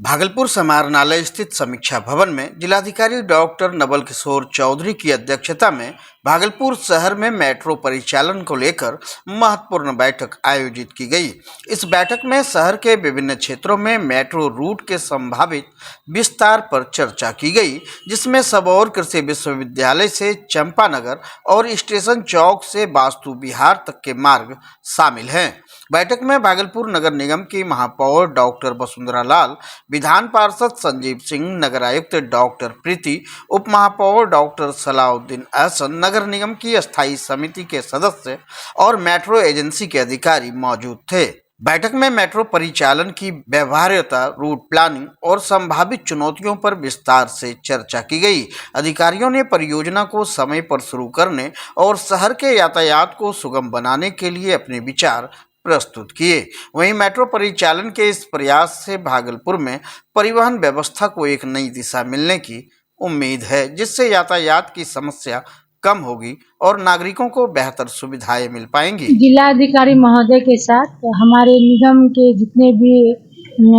भागलपुर समाहरणालय स्थित समीक्षा भवन में जिलाधिकारी डॉक्टर नवल किशोर चौधरी की अध्यक्षता में भागलपुर शहर में मेट्रो परिचालन को लेकर महत्वपूर्ण बैठक आयोजित की गई। इस बैठक में शहर के विभिन्न क्षेत्रों में मेट्रो रूट के संभावित विस्तार पर चर्चा की गई, जिसमें सबौर कृषि विश्वविद्यालय से चंपानगर और स्टेशन चौक से वास्तु विहार तक के मार्ग शामिल हैं। बैठक में भागलपुर नगर निगम की महापौर डॉक्टर वसुंधरा लाल, विधान पार्षद संजीव सिंह, नगर आयुक्त डॉक्टर प्रीति, उप महापौर डॉक्टर सलाउद्दीन अहसन, नगर निगम की अस्थायी समिति के सदस्य और मेट्रो एजेंसी के अधिकारी मौजूद थे। बैठक में मेट्रो परिचालन की व्यवहार्यता, रूट प्लानिंग और संभावित चुनौतियों पर विस्तार से चर्चा की गई। अधिकारियों ने परियोजना को समय पर शुरू करने और शहर के यातायात को सुगम बनाने के लिए अपने विचार प्रस्तुत किए। वहीं मेट्रो परिचालन के इस प्रयास से भागलपुर में परिवहन व्यवस्था को एक नई दिशा मिलने की उम्मीद है, जिससे यातायात की समस्या कम होगी और नागरिकों को बेहतर सुविधाएं मिल पाएंगी। जिलाधिकारी महोदय के साथ हमारे निगम के जितने भी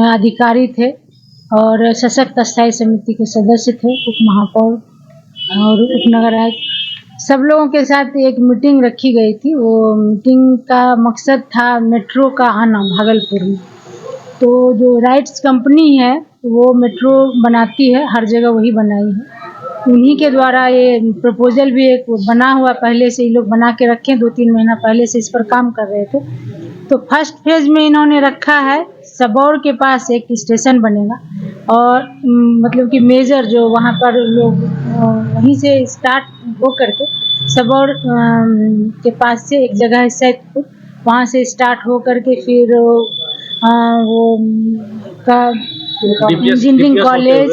अधिकारी थे और सशक्त अस्थायी समिति के सदस्य थे, उप महापौर और उप नगर आयुक्त, सब लोगों के साथ एक मीटिंग रखी गई थी। वो मीटिंग का मकसद था मेट्रो का आना भागलपुर में। तो जो राइट्स कंपनी है वो मेट्रो बनाती है, हर जगह वही बनाई है। उन्हीं के द्वारा ये प्रपोजल भी एक बना हुआ, पहले से ये लोग बना के रखे, 2-3 महीना पहले से इस पर काम कर रहे थे। तो फर्स्ट फेज में इन्होंने रखा है सबौर के पास एक स्टेशन बनेगा और मतलब कि मेजर जो वहाँ पर लोग वहीं से स्टार्ट हो करके सबौर के पास से एक जगह है सैदपुर, वहाँ से स्टार्ट हो करके फिर वो का इंजीनियरिंग कॉलेज,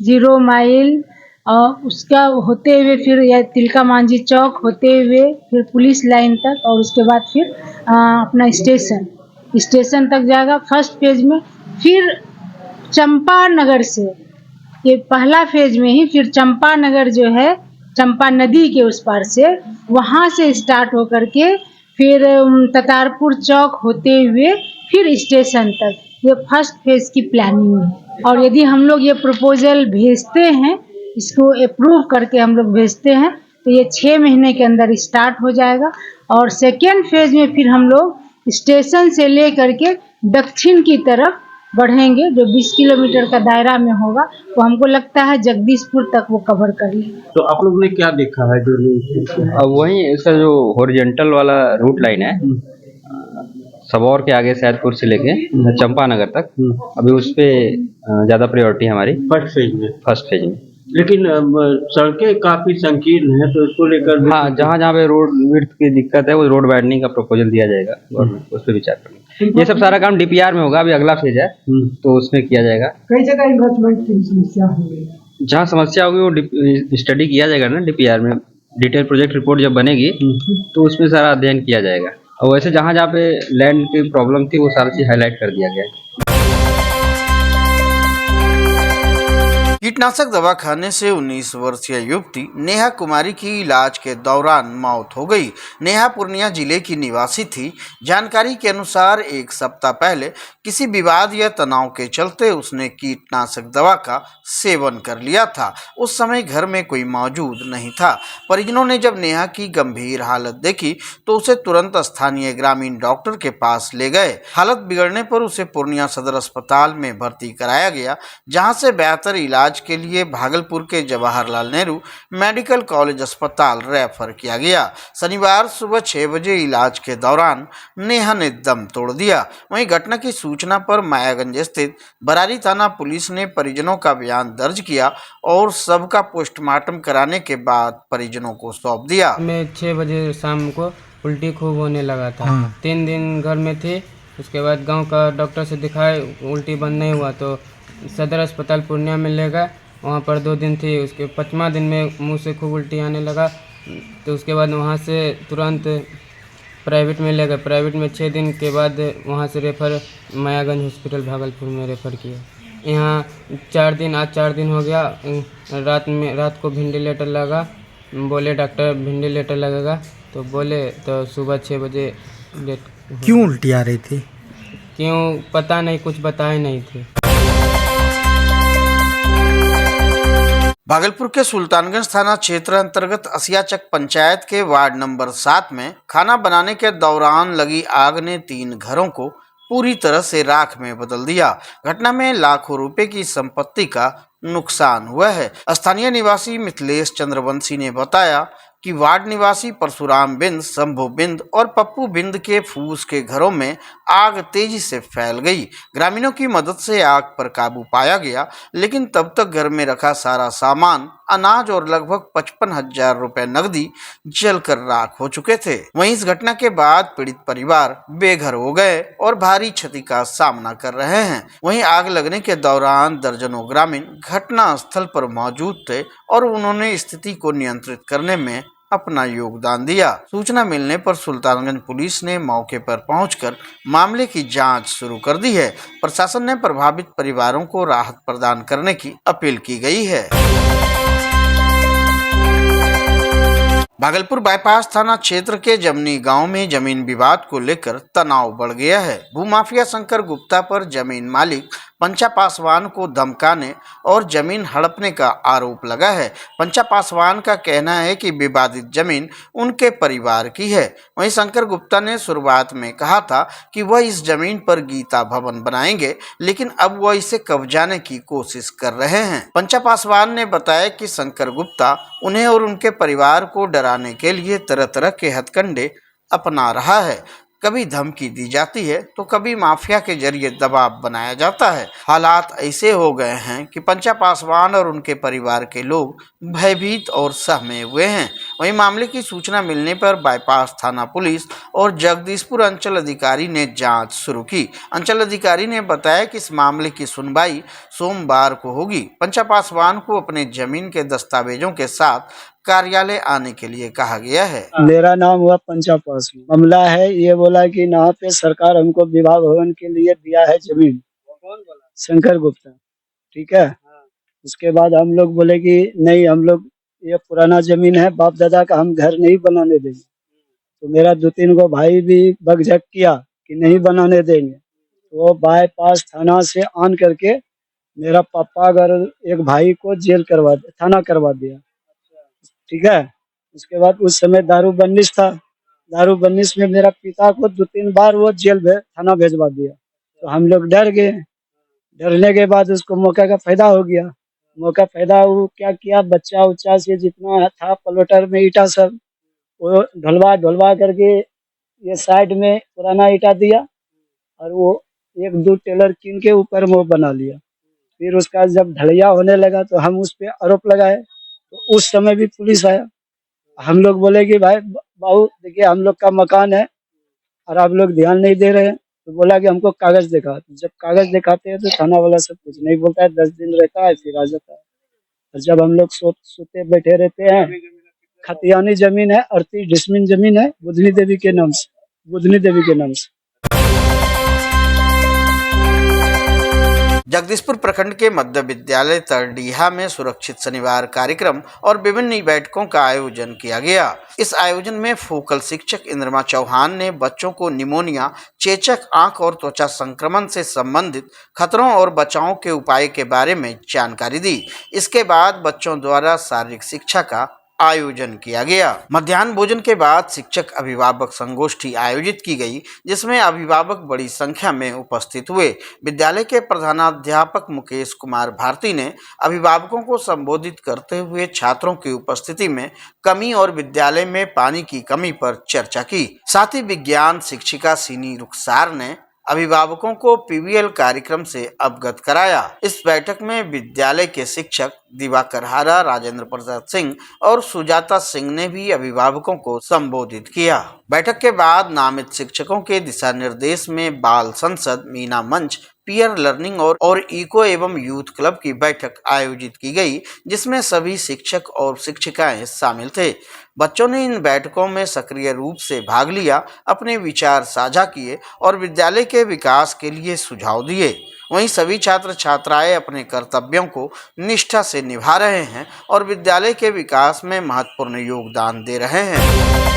0 माइल और उसका होते हुए फिर तिलका मांझी चौक होते हुए फिर पुलिस लाइन तक और उसके बाद फिर अपना स्टेशन तक जाएगा फर्स्ट फेज में। फिर चंपानगर से, ये पहला फेज में ही, फिर चंपानगर जो है चंपा नदी के उस पार से, वहाँ से स्टार्ट हो करके फिर ततारपुर चौक होते हुए फिर स्टेशन तक, ये फर्स्ट फेज की प्लानिंग है। और यदि हम लोग ये प्रपोजल भेजते हैं, इसको अप्रूव करके हम लोग भेजते हैं, तो ये 6 महीने के अंदर स्टार्ट हो जाएगा। और सेकेंड फेज में फिर हम लोग स्टेशन से ले करके दक्षिण की तरफ बढ़ेंगे, जो 20 किलोमीटर का दायरा में होगा, तो हमको लगता है जगदीशपुर तक वो कवर कर लेंगे। तो आप लोग ने क्या देखा है जो अब वही इसका जो हॉरिजॉन्टल वाला रूट लाइन है सबौर के आगे सैदपुर से लेके चंपानगर तक, अभी उस पे ज्यादा प्रायोरिटी हमारी फर्स्ट फेज में। लेकिन सड़कें काफी संकीर्ण हैं, तो इसको लेकर हाँ, जहाँ पे रोड विड्थ की दिक्कत है वो रोड वाइडनिंग का प्रपोजल दिया जाएगा गवर्नमेंट, उस पर विचार करेंगे। ये सब सारा काम डीपीआर में होगा, अभी अगला फेज है तो उसमें किया जाएगा। कई जगह इन्वेस्टमेंट की समस्या हो गई, जहाँ समस्या होगी वो स्टडी किया जाएगा ना, डीपीआर में डिटेल प्रोजेक्ट रिपोर्ट जब बनेगी तो उसमें सारा अध्ययन किया जाएगा। और वैसे जहाँ पे लैंड की प्रॉब्लम थी वो सारी चीज हाईलाइट कर दिया गया है। कीटनाशक दवा खाने से 19 वर्षीय युवती नेहा कुमारी की इलाज के दौरान मौत हो गई। नेहा पूर्णिया जिले की निवासी थी। जानकारी के अनुसार 1 सप्ताह पहले किसी विवाद या तनाव के चलते उसने कीटनाशक दवा का सेवन कर लिया था। उस समय घर में कोई मौजूद नहीं था। परिजनों ने जब नेहा की गंभीर हालत देखी तो उसे तुरंत स्थानीय ग्रामीण डॉक्टर के पास ले गए। हालत बिगड़ने पर उसे पूर्णिया सदर अस्पताल में भर्ती कराया गया, जहां से बेहतर इलाज के लिए भागलपुर के जवाहरलाल नेहरू मेडिकल कॉलेज अस्पताल रेफर किया गया। शनिवार सुबह 6 बजे इलाज के दौरान नेहा ने दम तोड़ दिया। वहीं घटना की सूचना पर मायागंज स्थित बरारी थाना पुलिस ने परिजनों का बयान दर्ज किया और सबका पोस्टमार्टम कराने के बाद परिजनों को सौंप दिया। मैं 6 बजे शाम को उल्टी खूब होने लगा था। 3 दिन घर में थे, उसके बाद गांव का डॉक्टर से दिखाए, उल्टी बंद नहीं हुआ तो सदर अस्पताल पूर्णिया में ले गए। वहाँ पर 2 दिन थी, उसके 5वां दिन में मुंह से खूब उल्टी आने लगा, तो उसके बाद वहाँ से तुरंत प्राइवेट में ले गए। प्राइवेट में 6 दिन के बाद वहाँ से रेफ़र मायागंज हॉस्पिटल भागलपुर में रेफ़र किया। यहाँ 4 दिन, आज 4 दिन हो गया। रात को वेंटिलेटर लगा, बोले डॉक्टर वेंटिलेटर लगेगा, तो बोले तो सुबह 6 बजे डेट। क्यों उल्टी आ रही थी? क्यों पता नहीं, कुछ बताए नहीं थे। भागलपुर के सुल्तानगंज थाना क्षेत्र अंतर्गत असियाचक पंचायत के वार्ड नंबर 7 में खाना बनाने के दौरान लगी आग ने 3 घरों को पूरी तरह से राख में बदल दिया। घटना में लाखों रुपए की संपत्ति का नुकसान हुआ है। स्थानीय निवासी मिथिलेश चंद्रवंशी ने बताया कि वार्ड निवासी परशुराम बिंद, शंभु बिंद और पप्पू बिंद के फूस के घरों में आग तेजी से फैल गई। ग्रामीणों की मदद से आग पर काबू पाया गया, लेकिन तब तक घर में रखा सारा सामान, अनाज और लगभग 55,000 रुपए नकदी जलकर राख हो चुके थे। वहीं इस घटना के बाद पीड़ित परिवार बेघर हो गए और भारी क्षति का सामना कर रहे हैं। वहीं आग लगने के दौरान दर्जनों ग्रामीण घटना स्थल पर मौजूद थे और उन्होंने स्थिति को नियंत्रित करने में अपना योगदान दिया। सूचना मिलने पर सुल्तानगंज पुलिस ने मौके पर पहुंचकर मामले की जांच शुरू कर दी है। प्रशासन ने प्रभावित परिवारों को राहत प्रदान करने की अपील की गई है। भागलपुर बाईपास थाना क्षेत्र के जमनी गांव में जमीन विवाद को लेकर तनाव बढ़ गया है। भूमाफिया शंकर गुप्ता पर जमीन मालिक पंचा पासवान को धमकाने और जमीन हड़पने का आरोप लगा है। पंचा पासवान का कहना है कि विवादित जमीन उनके परिवार की है। वहीं शंकर गुप्ता ने शुरुआत में कहा था कि वह इस जमीन पर गीता भवन बनाएंगे, लेकिन अब वह इसे कब्जाने की कोशिश कर रहे हैं। पंचा पासवान ने बताया कि शंकर गुप्ता उन्हें और उनके परिवार को डराने के लिए तरह तरह के हथकंडे अपना रहा है। कभी धमकी दी जाती है तो कभी माफिया के जरिए दबाव बनाया जाता है। हालात ऐसे हो गए हैं कि पंचा पासवान और उनके परिवार के लोग भयभीत और सहमे हुए हैं। वहीं मामले की सूचना मिलने पर बाईपास थाना पुलिस और जगदीशपुर अंचल अधिकारी ने जांच शुरू की। अंचल अधिकारी ने बताया कि इस मामले की सुनवाई सोमवार को होगी। पंचा पासवान को अपने जमीन के दस्तावेजों के साथ कार्यालय आने के लिए कहा गया है। मेरा नाम हुआ पंचा पासवान। मामला है ये बोला कि यहाँ पे सरकार हमको विवाह भवन के लिए दिया है जमीन। शंकर गुप्ता, ठीक है। उसके बाद हम लोग बोले कि नहीं, हम लोग ये पुराना जमीन है, बाप दादा का, हम घर नहीं बनाने देंगे। तो मेरा 2-3 गो भाई भी बकझक किया कि नहीं बनाने देंगे। तो बाईपास थाना से आन करके मेरा पापा अगर एक भाई को जेल करवा थाना करवा दिया, ठीक है। उसके बाद उस समय दारू बंदिश था। दारू बंदिश में मेरा पिता को 2-3 बार वो थाना भेजवा दिया। तो हम लोग डर गए। डरने के बाद उसको मौका का फायदा हो गया। मौका फायदा वो क्या किया, बच्चा उच्चा से जितना था पलोटर में ईटा सब वो ढलवा करके ये साइड में पुराना ईटा दिया और वो 1-2 टेलर कीन के ऊपर में बना लिया। फिर उसका जब ढलैया होने लगा तो हम उस पर आरोप लगाए। तो उस समय भी पुलिस आया। हम लोग बोले कि भाई बाबू देखिए, हम लोग का मकान है और आप लोग ध्यान नहीं दे रहे हैं। तो बोला कि हमको कागज दिखा। जब कागज दिखाते हैं तो थाना वाला सब कुछ नहीं बोलता है, 10 दिन रहता है फिर आ जाता है। और जब हम लोग सोते बैठे रहते हैं, खतियानी जमीन है, 38 डिसमिन जमीन है बुधनी देवी के नाम से। जगदीशपुर प्रखंड के मध्य विद्यालय तरडीहा में सुरक्षित शनिवार कार्यक्रम और विभिन्न बैठकों का आयोजन किया गया। इस आयोजन में फोकल शिक्षक इंद्रमा चौहान ने बच्चों को निमोनिया, चेचक, आंख और त्वचा संक्रमण से संबंधित खतरों और बचाव के उपाय के बारे में जानकारी दी। इसके बाद बच्चों द्वारा शारीरिक शिक्षा का आयोजन किया गया। मध्याह्न भोजन के बाद शिक्षक अभिभावक संगोष्ठी आयोजित की गई, जिसमें अभिभावक बड़ी संख्या में उपस्थित हुए। विद्यालय के प्रधानाध्यापक मुकेश कुमार भारती ने अभिभावकों को संबोधित करते हुए छात्रों की उपस्थिति में कमी और विद्यालय में पानी की कमी पर चर्चा की। साथ ही विज्ञान शिक्षिका सीनी रुखसार ने अभिभावकों को पीवीएल कार्यक्रम से अवगत कराया। इस बैठक में विद्यालय के शिक्षक दिवाकर हारा, राजेंद्र प्रसाद सिंह और सुजाता सिंह ने भी अभिभावकों को संबोधित किया। बैठक के बाद नामित शिक्षकों के दिशा निर्देश में बाल संसद, मीना मंच, पीयर लर्निंग और इको एवं यूथ क्लब की बैठक आयोजित की गई, जिसमें सभी शिक्षक और शिक्षिकाएं शामिल थे। बच्चों ने इन बैठकों में सक्रिय रूप से भाग लिया, अपने विचार साझा किए और विद्यालय के विकास के लिए सुझाव दिए। वहीं सभी छात्र छात्राएं अपने कर्तव्यों को निष्ठा से निभा रहे हैं और विद्यालय के विकास में महत्वपूर्ण योगदान दे रहे हैं।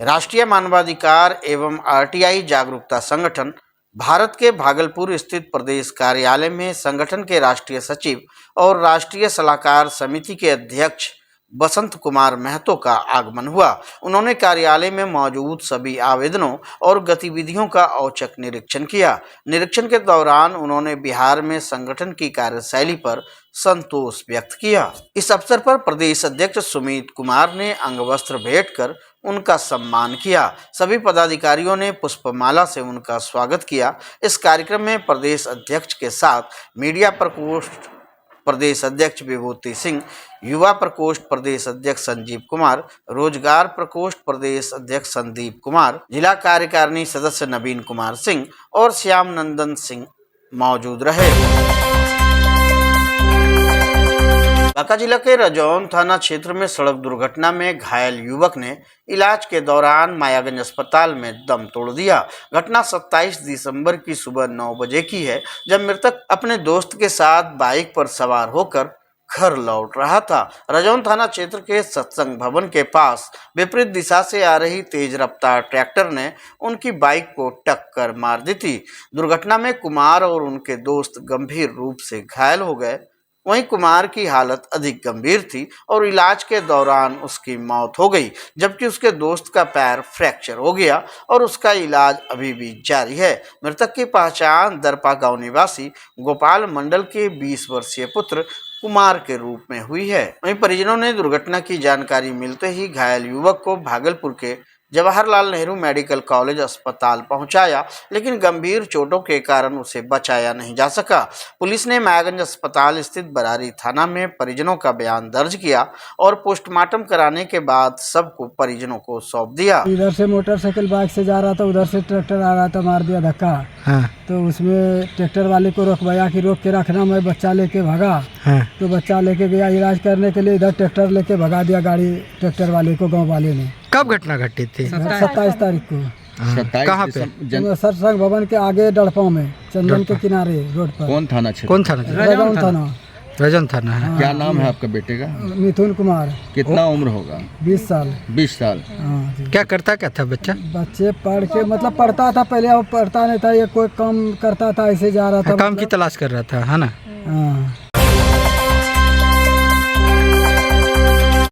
राष्ट्रीय मानवाधिकार एवं आरटीआई जागरूकता संगठन भारत के भागलपुर स्थित प्रदेश कार्यालय में संगठन के राष्ट्रीय सचिव और राष्ट्रीय सलाहकार समिति के अध्यक्ष बसंत कुमार महतो का आगमन हुआ। उन्होंने कार्यालय में मौजूद सभी आवेदनों और गतिविधियों का औचक निरीक्षण किया। निरीक्षण के दौरान उन्होंने बिहार में संगठन की कार्यशैली पर संतोष व्यक्त किया। इस अवसर पर प्रदेश अध्यक्ष सुमित कुमार ने अंगवस्त्र भेंट कर उनका सम्मान किया। सभी पदाधिकारियों ने पुष्पमाला से उनका स्वागत किया। इस कार्यक्रम में प्रदेश अध्यक्ष के साथ मीडिया प्रकोष्ठ प्रदेश अध्यक्ष विभूति सिंह, युवा प्रकोष्ठ प्रदेश अध्यक्ष संजीव कुमार, रोजगार प्रकोष्ठ प्रदेश अध्यक्ष संदीप कुमार, जिला कार्यकारिणी सदस्य नवीन कुमार सिंह और श्याम नंदन सिंह मौजूद रहे। बांका जिला के रजौन थाना क्षेत्र में सड़क दुर्घटना में घायल युवक ने इलाज के दौरान मायागंज अस्पताल में दम तोड़ दिया। घटना 27 दिसंबर की सुबह 9 बजे की है, जब मृतक अपने दोस्त के साथ बाइक पर सवार होकर घर लौट रहा था। रजौन थाना क्षेत्र के सत्संग भवन के पास विपरीत दिशा से आ रही तेज रफ्तार ट्रैक्टर ने उनकी बाइक को टक्कर मार दी थी। दुर्घटना में कुमार और उनके दोस्त गंभीर रूप से घायल हो गए। वहीं कुमार की हालत अधिक गंभीर थी और इलाज के दौरान उसकी मौत हो गई, जबकि उसके दोस्त का पैर फ्रैक्चर हो गया और उसका इलाज अभी भी जारी है। मृतक की पहचान दरपा गांव निवासी गोपाल मंडल के 20 वर्षीय पुत्र कुमार के रूप में हुई है। वहीं परिजनों ने दुर्घटना की जानकारी मिलते ही घायल युवक को भागलपुर के जवाहरलाल नेहरू मेडिकल कॉलेज अस्पताल पहुंचाया, लेकिन गंभीर चोटों के कारण उसे बचाया नहीं जा सका। पुलिस ने मायागंज अस्पताल स्थित बरारी थाना में परिजनों का बयान दर्ज किया और पोस्टमार्टम कराने के बाद सबको परिजनों को सौंप दिया। इधर से मोटरसाइकिल बाइक से जा रहा था, उधर से ट्रैक्टर आ रहा था, मार दिया धक्का। हाँ। तो उसमें ट्रैक्टर वाले को रोकवाया कि रोक के रखना, मैं बच्चा लेके भागा। हाँ। तो बच्चा लेके गया इलाज करने के लिए, इधर ट्रैक्टर लेके भगा दिया गाड़ी ट्रैक्टर वाले को, गाँव वाले ने। कब घटना घटी थी? 27 तारीख को। कहाँ पे? सत्संग भवन के आगे डड़पाव में, चंदन के किनारे रोड पर। कौन थाना क्षेत्र? कौन थाना? रजौन थाना। रजौन थाना है। क्या नाम है आपका बेटे का? मिथुन कुमार। कितना उम्र होगा? 20 साल। 20 साल। क्या करता क्या था बच्चा? बच्चे पढ़ के मतलब पढ़ता था पहले, अब पढ़ता नहीं था, ये कोई काम करता था, ऐसे जा रहा था, काम की तलाश कर रहा था, है ना? हाँ।